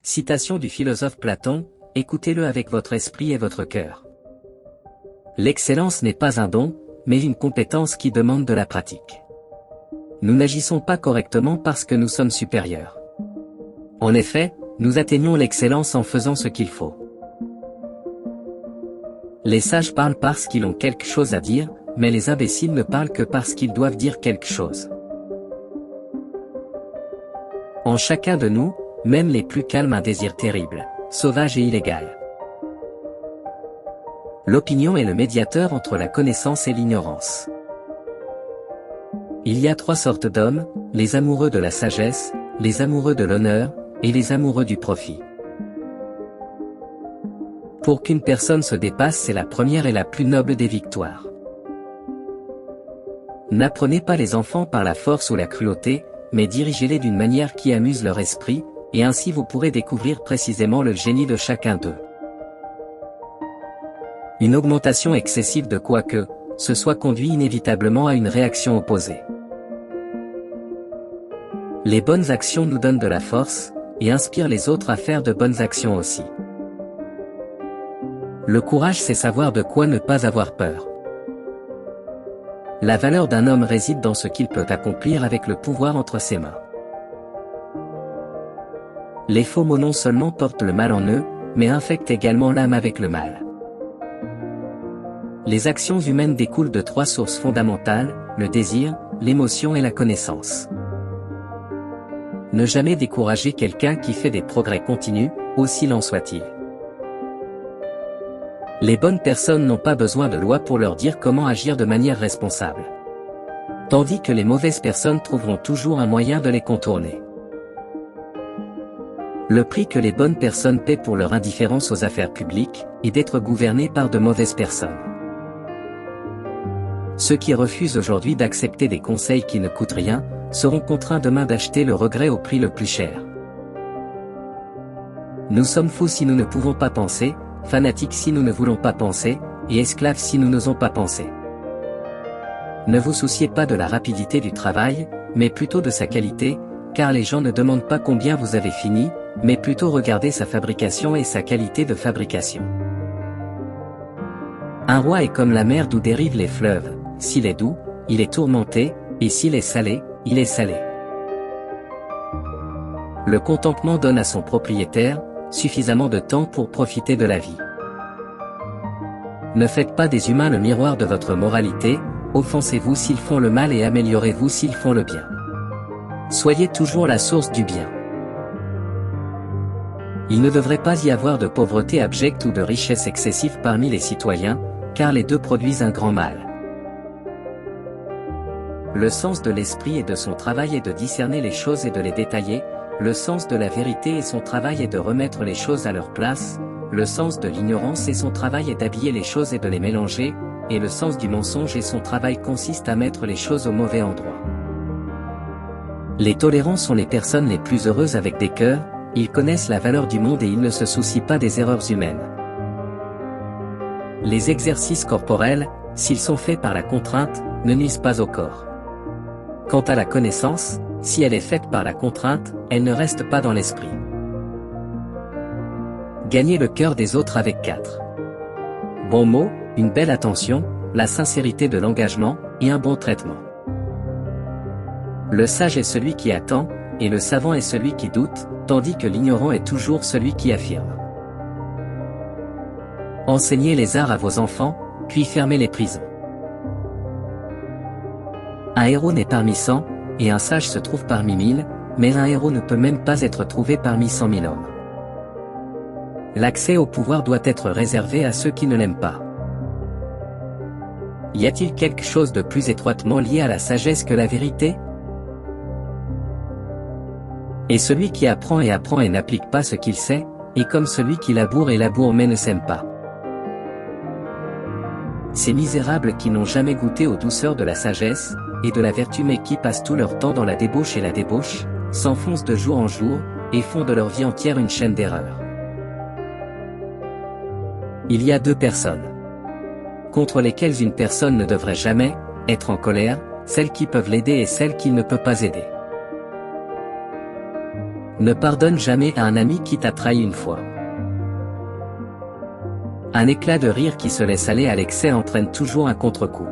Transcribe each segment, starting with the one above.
Citation du philosophe Platon, écoutez-le avec votre esprit et votre cœur. L'excellence n'est pas un don, mais une compétence qui demande de la pratique. Nous n'agissons pas correctement parce que nous sommes supérieurs. En effet, nous atteignons l'excellence en faisant ce qu'il faut. Les sages parlent parce qu'ils ont quelque chose à dire, mais les imbéciles ne parlent que parce qu'ils doivent dire quelque chose. En chacun de nous, même les plus calmes, un désir terrible, sauvage et illégal. L'opinion est le médiateur entre la connaissance et l'ignorance. Il y a 3 sortes d'hommes, les amoureux de la sagesse, les amoureux de l'honneur, et les amoureux du profit. Pour qu'une personne se dépasse, c'est la première et la plus noble des victoires. N'apprenez pas les enfants par la force ou la cruauté, mais dirigez-les d'une manière qui amuse leur esprit, et ainsi vous pourrez découvrir précisément le génie de chacun d'eux. Une augmentation excessive de quoi que ce soit conduit inévitablement à une réaction opposée. Les bonnes actions nous donnent de la force, et inspirent les autres à faire de bonnes actions aussi. Le courage, c'est savoir de quoi ne pas avoir peur. La valeur d'un homme réside dans ce qu'il peut accomplir avec le pouvoir entre ses mains. Les faux mots non seulement portent le mal en eux, mais infectent également l'âme avec le mal. Les actions humaines découlent de 3 sources fondamentales, le désir, l'émotion et la connaissance. Ne jamais décourager quelqu'un qui fait des progrès continus, aussi lent soit-il. Les bonnes personnes n'ont pas besoin de loi pour leur dire comment agir de manière responsable. Tandis que les mauvaises personnes trouveront toujours un moyen de les contourner. Le prix que les bonnes personnes paient pour leur indifférence aux affaires publiques est d'être gouvernés par de mauvaises personnes. Ceux qui refusent aujourd'hui d'accepter des conseils qui ne coûtent rien, seront contraints demain d'acheter le regret au prix le plus cher. Nous sommes fous si nous ne pouvons pas penser, fanatiques si nous ne voulons pas penser, et esclaves si nous n'osons pas penser. Ne vous souciez pas de la rapidité du travail, mais plutôt de sa qualité, car les gens ne demandent pas combien vous avez fini, mais plutôt regardez sa fabrication et sa qualité de fabrication. Un roi est comme la mer d'où dérivent les fleuves, s'il est doux, il est tourmenté, et s'il est salé, il est salé. Le contentement donne à son propriétaire suffisamment de temps pour profiter de la vie. Ne faites pas des humains le miroir de votre moralité, offensez-vous s'ils font le mal et améliorez-vous s'ils font le bien. Soyez toujours la source du bien. Il ne devrait pas y avoir de pauvreté abjecte ou de richesse excessive parmi les citoyens, car les deux produisent un grand mal. Le sens de l'esprit et de son travail est de discerner les choses et de les détailler, le sens de la vérité et son travail est de remettre les choses à leur place, le sens de l'ignorance et son travail est d'habiller les choses et de les mélanger, et le sens du mensonge et son travail consiste à mettre les choses au mauvais endroit. Les tolérants sont les personnes les plus heureuses avec des cœurs, ils connaissent la valeur du monde et ils ne se soucient pas des erreurs humaines. Les exercices corporels, s'ils sont faits par la contrainte, ne nuisent pas au corps. Quant à la connaissance, si elle est faite par la contrainte, elle ne reste pas dans l'esprit. Gagnez le cœur des autres avec 4 bons mots, une belle attention, la sincérité de l'engagement, et un bon traitement. Le sage est celui qui attend, et le savant est celui qui doute, tandis que l'ignorant est toujours celui qui affirme. Enseignez les arts à vos enfants, puis fermez les prisons. Un héros naît parmi 100, et un sage se trouve parmi 1000, mais un héros ne peut même pas être trouvé parmi 100 000 hommes. L'accès au pouvoir doit être réservé à ceux qui ne l'aiment pas. Y a-t-il quelque chose de plus étroitement lié à la sagesse que la vérité? Et celui qui apprend et n'applique pas ce qu'il sait, est comme celui qui laboure et laboure mais ne sème pas. Ces misérables qui n'ont jamais goûté aux douceurs de la sagesse, et de la vertu mais qui passent tout leur temps dans la débauche et la débauche, s'enfoncent de jour en jour, et font de leur vie entière une chaîne d'erreurs. Il y a 2 personnes contre lesquelles une personne ne devrait jamais être en colère, celles qui peuvent l'aider et celles qu'il ne peut pas aider. Ne pardonne jamais à un ami qui t'a trahi une fois. Un éclat de rire qui se laisse aller à l'excès entraîne toujours un contre-coup.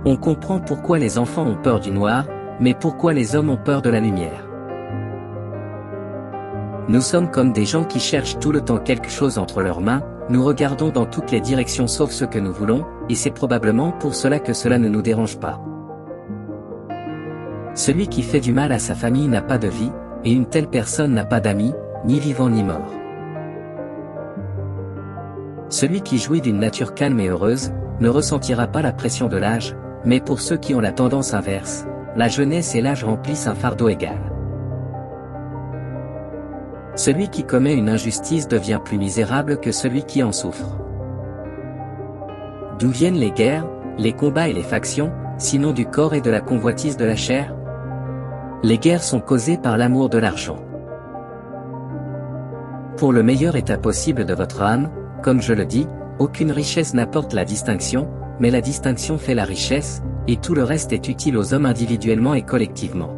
On comprend pourquoi les enfants ont peur du noir, mais pourquoi les hommes ont peur de la lumière. Nous sommes comme des gens qui cherchent tout le temps quelque chose entre leurs mains, nous regardons dans toutes les directions sauf ce que nous voulons, et c'est probablement pour cela que cela ne nous dérange pas. Celui qui fait du mal à sa famille n'a pas de vie, et une telle personne n'a pas d'amis, ni vivant ni mort. Celui qui jouit d'une nature calme et heureuse, ne ressentira pas la pression de l'âge, mais pour ceux qui ont la tendance inverse, la jeunesse et l'âge remplissent un fardeau égal. Celui qui commet une injustice devient plus misérable que celui qui en souffre. D'où viennent les guerres, les combats et les factions, sinon du corps et de la convoitise de la chair? Les guerres sont causées par l'amour de l'argent. Pour le meilleur état possible de votre âme, comme je le dis, aucune richesse n'apporte la distinction, mais la distinction fait la richesse, et tout le reste est utile aux hommes individuellement et collectivement.